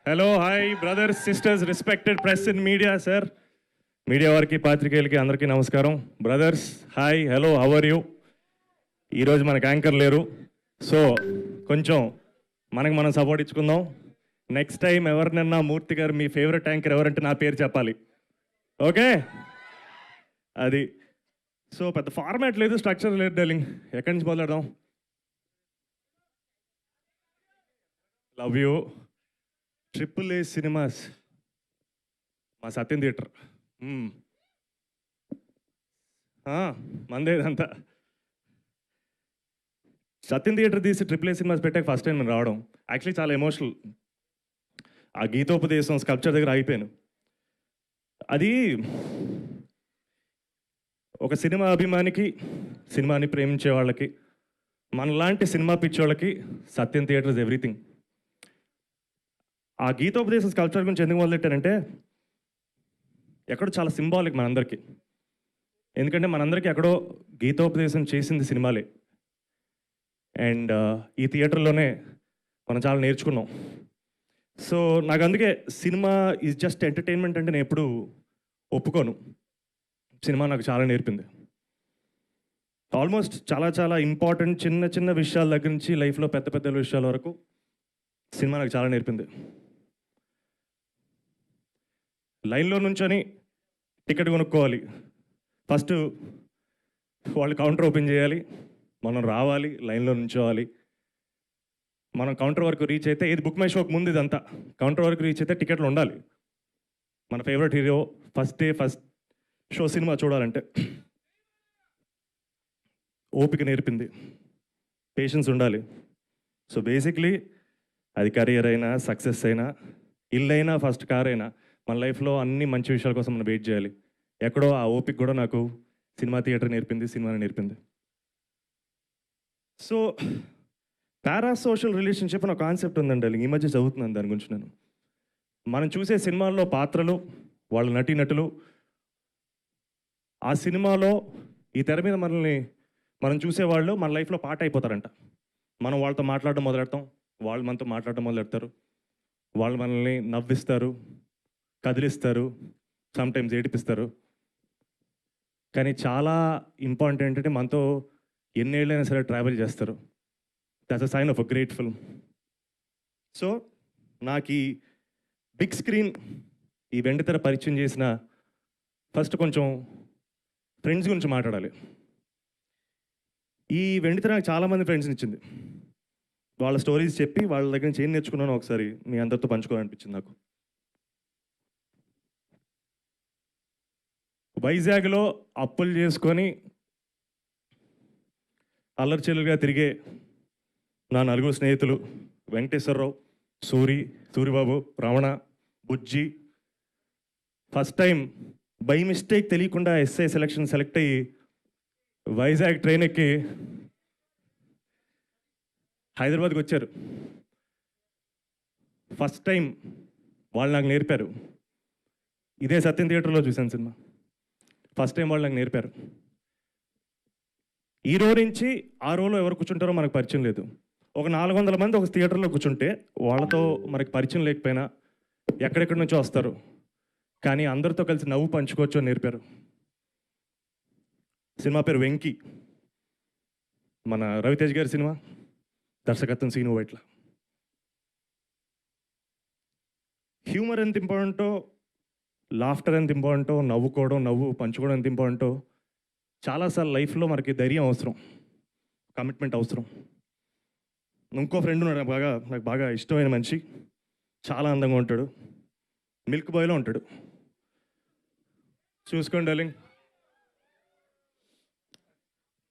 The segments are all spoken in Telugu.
Hello hi brothers sisters respected press and media sir, media వారికి పాత్రికేయులకి అందరికీ నమస్కారం. Brothers hi, hello, how are you? ఈరోజు మనకు యాంకర్ లేరు, సో కొంచెం మనకు మనం సపోర్ట్ ఇచ్చుకుందాం. నెక్స్ట్ టైం ఎవరినన్నా మూర్తి గారు మీ ఫేవరెట్ యాంకర్ ఎవరంటే నా పేరు చెప్పాలి, ఓకే? అది సో పెద్ద ఫార్మాట్ లేదు, స్ట్రక్చర్ లేదు డార్లింగ్. ఎక్కడి నుంచి మొదలెడదాం? Love you. AAA సినిమాస్ మా సత్యం థియేటర్ మందేదంతా. సత్యం థియేటర్ తీసి AAA సినిమాస్ పెట్టాక ఫస్ట్ టైం నేను రావడం యాక్చువల్లీ చాలా ఎమోషనల్. ఆ గీతోపదేశం స్కల్ప్చర్ దగ్గర ఆగిపోయాను. అది ఒక సినిమా అభిమానికి, సినిమాని ప్రేమించే వాళ్ళకి, మనలాంటి సినిమా పిచ్చోళ్ళకి సత్యం థియేటర్ ఇస్ ఎవ్రీథింగ్. ఆ గీతోపదేశం స్కల్ప్చర్ గురించి ఎందుకు మొదలెట్టానంటే ఎక్కడో చాలా సింబాలిక్ మనందరికీ. ఎందుకంటే మనందరికీ ఎక్కడో గీతోపదేశం చేసింది సినిమాలే. అండ్ ఈ థియేటర్లోనే మనం చాలా నేర్చుకున్నాం. సో నాకు అందుకే సినిమా ఈజ్ జస్ట్ ఎంటర్టైన్మెంట్ అంటే నేను ఎప్పుడు ఒప్పుకోను. సినిమా నాకు చాలా నేర్పింది. ఆల్మోస్ట్ చాలా చాలా ఇంపార్టెంట్ చిన్న చిన్న విషయాల దగ్గర నుంచి లైఫ్లో పెద్ద పెద్ద విషయాల వరకు సినిమా నాకు చాలా నేర్పింది. లైన్లో నుంచొని టికెట్ కొనుక్కోవాలి, ఫస్ట్ వాళ్ళు కౌంటర్ ఓపెన్ చేయాలి, మనం రావాలి, లైన్లో నుంచోవాలి. మనం కౌంటర్ వరకు రీచ్ అయితే, ఇది బుక్ మై షోకి ముందు ఇదంతా, కౌంటర్ వరకు రీచ్ అయితే టికెట్లు ఉండాలి. మన favourite hero first day first show cinema చూడాలంటే ఓపిక నేర్పింది, పేషెన్స్ ఉండాలి. సో బేసిక్లీ అది కెరియర్ అయినా, సక్సెస్ అయినా, ఇల్లు అయినా, ఫస్ట్ కార్ అయినా, మన లైఫ్లో అన్ని మంచి విషయాల కోసం మనం వెయిట్ చేయాలి. ఎక్కడో ఆ ఓపిక కూడా నాకు సినిమా థియేటర్ నేర్పింది, సినిమాని నేర్పింది. సో పారాసోషల్ రిలేషన్షిప్ అనే కాన్సెప్ట్ ఉందండి, ఈ మధ్య చదువుతున్నాను దాని గురించి. నేను మనం చూసే సినిమాల్లో పాత్రలు, వాళ్ళ నటీనటులు, ఆ సినిమాలో ఈ తెర మీద మనల్ని మనం చూసేవాళ్ళు మన లైఫ్లో పార్ట్ అయిపోతారంట. మనం వాళ్ళతో మాట్లాడడం మొదలెడతాం, వాళ్ళు మనతో మాట్లాడడం మొదలెడతారు, వాళ్ళు మనల్ని నవ్విస్తారు, కదిలిస్తారు, సమ్టైమ్స్ ఏడిపిస్తారు. కానీ చాలా ఇంపార్టెంట్ ఏంటంటే మనతో ఎన్నేళ్ళైనా సరే ట్రావెల్ చేస్తారు. That's a sign of a great film. So నాకు ఈ బిగ్ స్క్రీన్, ఈ వెండితెర పరిచయం చేసిన ఫస్ట్ కొంచెం ఫ్రెండ్స్ గురించి మాట్లాడాలి. ఈ వెండితెర నాకు చాలామంది ఫ్రెండ్స్ని ఇచ్చింది. వాళ్ళ స్టోరీస్ చెప్పి వాళ్ళ దగ్గర నుంచి ఏం నేర్చుకున్నానో ఒకసారి మీ అందరితో పంచుకోవాలనిపించింది నాకు. వైజాగ్లో అప్పులు చేసుకొని అల్లరిచెల్లుగా తిరిగే నా నలుగురు స్నేహితులు వెంకటేశ్వరరావు, సూరిబాబు, రమణ, బుజ్జి, ఫస్ట్ టైం బై మిస్టేక్ తెలియకుండా ఎస్ఐ సెలెక్ట్ అయ్యి వైజాగ్ ట్రైన్ ఎక్కి హైదరాబాద్కి వచ్చారు. ఫస్ట్ టైం వాళ్ళు నాకు నేర్పారు. ఇదే సత్యం థియేటర్లో చూశాను సినిమా. ఫస్ట్ టైం వాళ్ళు నాకు నేర్పారు. ఈ రో నుంచి ఆ రోలో ఎవరు కూర్చుంటారో మనకు పరిచయం లేదు. ఒక 400 మంది ఒక థియేటర్లో కూర్చుంటే వాళ్ళతో మనకి పరిచయం లేకపోయినా ఎక్కడెక్కడి నుంచో వస్తారు, కానీ అందరితో కలిసి నవ్వు పంచుకోవచ్చు అని నేర్పారు. సినిమా పేరు వెంకీ, మన రవితేజ్ గారి సినిమా, దర్శకత్వం సీను వైట్ల. హ్యూమర్ ఎంత ఇంపార్టెంటో, లాఫ్టర్ ఎంత ఇంపార్టెంటో, నవ్వు పంచుకోవడం ఎంత ఇంపార్టెంటో, చాలాసార్లు లైఫ్లో మనకి ధైర్యం అవసరం, కమిట్మెంట్ అవసరం. ఇంకో ఫ్రెండ్ ఉన్నాడు నాకు బాగా ఇష్టమైన మనిషి, చాలా అందంగా ఉంటాడు, మిల్క్ బాయ్లో ఉంటాడు, చూసుకోండి డార్లింగ్.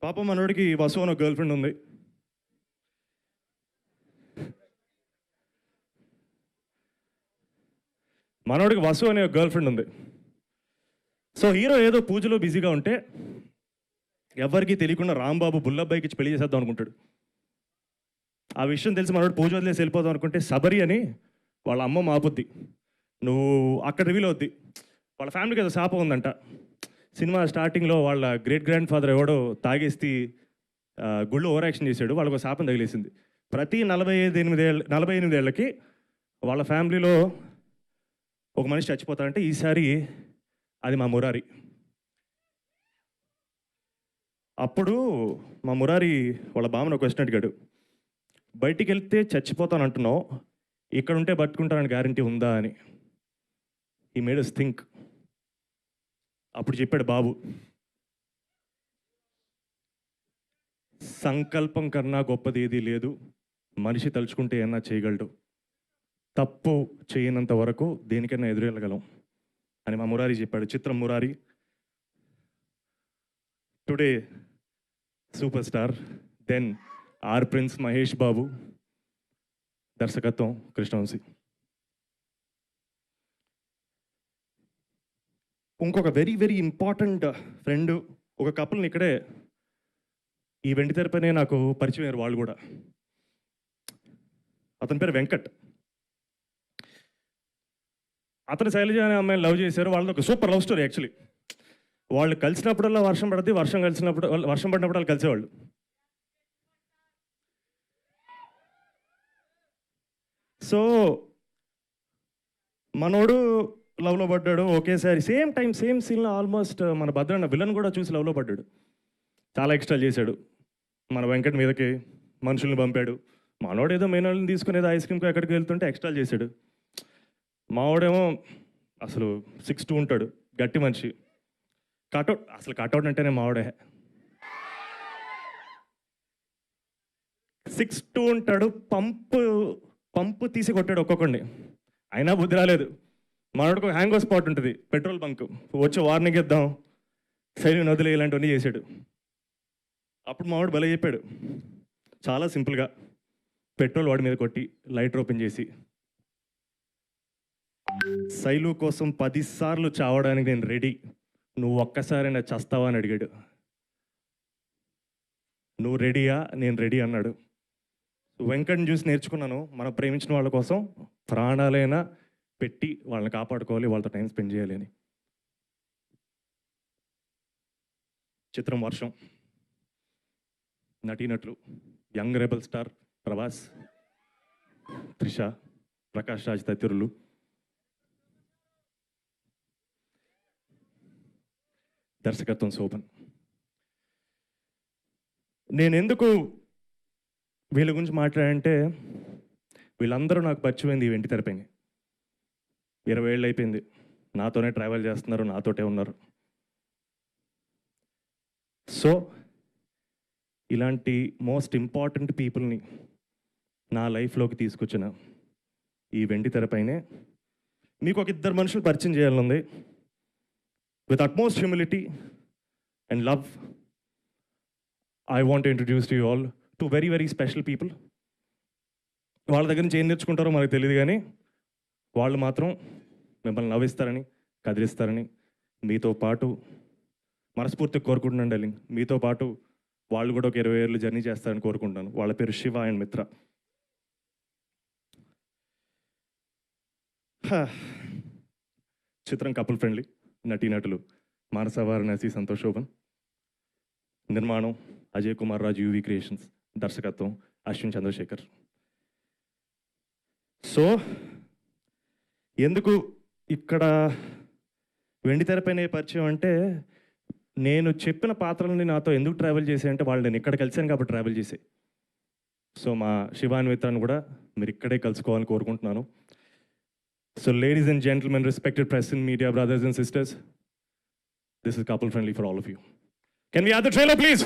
పాపం మనోడికి వసు అని ఒక గర్ల్ ఫ్రెండ్ ఉంది. మనోడికి వసు అనే ఒక గర్ల్ ఫ్రెండ్ ఉంది. సో హీరో ఏదో పూజలో బిజీగా ఉంటే ఎవరికి తెలియకుండా రాంబాబు బుల్లబ్బాయికి ఇచ్చి పెళ్లి చేసేద్దాం అనుకుంటాడు. ఆ విషయం తెలిసి మనోడు పూజ వదిలేసి వెళ్ళిపోదాం అనుకుంటే శబరి అని వాళ్ళ అమ్మ ఆపుద్ది. నువ్వు అక్కడ రివీల్ అవుద్ది, వాళ్ళ ఫ్యామిలీకి ఏదో శాపం ఉందంట. సినిమా స్టార్టింగ్లో వాళ్ళ గ్రేట్ గ్రాండ్ ఫాదర్ ఎవడో తాగేసి గుళ్ళు ఓవర్ యాక్షన్ చేశాడు, వాళ్ళకు శాపం తగిలేసింది. ప్రతి 48 ఏళ్ళకి వాళ్ళ ఫ్యామిలీలో ఒక మనిషి చచ్చిపోతారంటే ఈసారి అది మా మురారి. అప్పుడు మా మురారి వాళ్ళ బామ్మను క్వశ్చన్ అడిగాడు, బయటికి వెళ్తే చచ్చిపోతాను అంటున్నావు, ఇక్కడ ఉంటే బతుకుంటానని గ్యారంటీ ఉందా అని. ఈ మేడ్ us థింక్. అప్పుడు చెప్పాడు బాబు, సంకల్పం కన్నా గొప్పది ఏదీ లేదు, మనిషి తలుచుకుంటే ఏమన్నా చేయగలడు, తప్పు చేయనంత వరకు దేనికైనా ఎదురెళ్ళగలం అని మా మురారి చెప్పాడు. చిత్రం Murari. Today super star, then our prince Mahesh Babu, దర్శకత్వం కృష్ణవంశీ. ఇంకొక వెరీ వెరీ ఇంపార్టెంట్ ఫ్రెండ్, ఒక కపుల్ని ఇక్కడే ఈ వెండి తెరపైనే నాకు పరిచయం అయ్యారు వాళ్ళు కూడా. అతని పేరు వెంకట్. అతను శైలజ అనే అమ్మాయిని లవ్ చేశారు. వాళ్ళది ఒక సూపర్ లవ్ స్టోరీ యాక్చువల్లీ. వాళ్ళు కలిసినప్పుడల్లా వర్షం పడుతుంది, వర్షం పడినప్పుడు వాళ్ళు కలిసేవాళ్ళు. సో మనోడు లవ్లో పడ్డాడు ఒకేసారి, సేమ్ టైం సేమ్ సీన్లో ఆల్మోస్ట్ మన భద్రన్న విలన్ కూడా చూసి లవ్లో పడ్డాడు. చాలా ఎక్స్ట్రా చేశాడు. మన వెంకట్ మీదకి మనుషుల్ని పంపాడు. మనోడు ఏదో మెయిన్ వాళ్ళని తీసుకుని ఏదో ఐస్ క్రీమ్కి ఎక్కడికి వెళ్తుంటే ఎక్స్ట్రా చేశాడు. మావాడేమో అసలు 6'2" ఉంటాడు, గట్టి మనిషి. కటౌట్, అసలు కటౌట్ అంటేనే మావాడే. 6'2" ఉంటాడు, పంపు తీసి కొట్టాడు ఒక్కొక్కడిని, అయినా బుద్ధి రాలేదు. మనోడికి ఒక హ్యాంగో స్పాట్ ఉంటుంది, పెట్రోల్ బంక్, వచ్చి వార్నింగ్ ఇద్దాం, సైలెంట్ వదిలే, ఇలాంటివన్నీ చేశాడు. అప్పుడు మావాడు భలే చెప్పాడు, చాలా సింపుల్గా పెట్రోల్ వాడి మీద కొట్టి లైటర్ ఓపెన్ చేసి, శైలు కోసం 10 సార్లు చావడానికి నేను రెడీ, నువ్వు ఒక్కసారైనా చస్తావా అని అడిగాడు. నువ్వు రెడీయా? నేను రెడీ అన్నాడు. వెంకట్ని చూసి నేర్చుకున్నాను, మనం ప్రేమించిన వాళ్ళ కోసం ప్రాణాలైనా పెట్టి వాళ్ళని కాపాడుకోవాలి, వాళ్ళతో టైం స్పెండ్ చేయాలి అని. చిత్రం వర్షం. నటీనటులు young rebel star Prabhas, Trisha, Prakash Raj తదితరులు. దర్శకత్వం శోభన్. నేను ఎందుకు వీళ్ళ గురించి మాట్లాడంటే, వీళ్ళందరూ నాకు పరిచయమైంది ఈ వెండి తెరపైన. 20 ఏళ్ళు అయిపోయింది, నాతోనే ట్రావెల్ చేస్తున్నారు, నాతోటే ఉన్నారు. సో ఇలాంటి మోస్ట్ ఇంపార్టెంట్ పీపుల్ని నా లైఫ్లోకి తీసుకొచ్చిన ఈ వెండి తెరపైనే మీకు ఒక 2 మనుషులు పరిచయం చేయాలనుంది. With utmost humility and love, I want to introduce to you all 2 very very special people. వాళ్ళ దగ్గర నుంచి ఏం నేర్చుకుంటారో మనకు తెలియదు, కానీ వాళ్ళు మాత్రం మిమ్మల్ని నవ్విస్తారని, కదిలిస్తారని మీతో పాటు మనస్ఫూర్తిగా కోరుకుంటున్నాను డార్లింగ్. మీతో పాటు వాళ్ళు కూడా ఒక 20 ఏళ్ళు జర్నీ చేస్తారని కోరుకుంటాను. వాళ్ళ పేరు శివ అండ్ మిత్ర. చిత్రం కపుల్ ఫ్రెండ్లీ. నటీనటులు మానస వారణాసి, సంతోష్ శోభన్. నిర్మాణం అజయ్ కుమార్ రాజు, యూవి క్రియేషన్స్. దర్శకత్వం అశ్విన్ చంద్రశేఖర్. సో ఎందుకు ఇక్కడ వెండి తెరపైన పరిచయం అంటే, నేను చెప్పిన పాత్రలని నాతో ఎందుకు ట్రావెల్ చేశాయంటే, వాళ్ళు నేను ఇక్కడ కలిసాను కాబట్టి ట్రావెల్ చేసే. సో మా శివాన్ మిత్రాన్ని కూడా మీరు ఇక్కడే కలుసుకోవాలని కోరుకుంటున్నాను. So ladies and gentlemen, respected press and media brothers and sisters, this is couple friendly for all of you. Can we have the trailer please?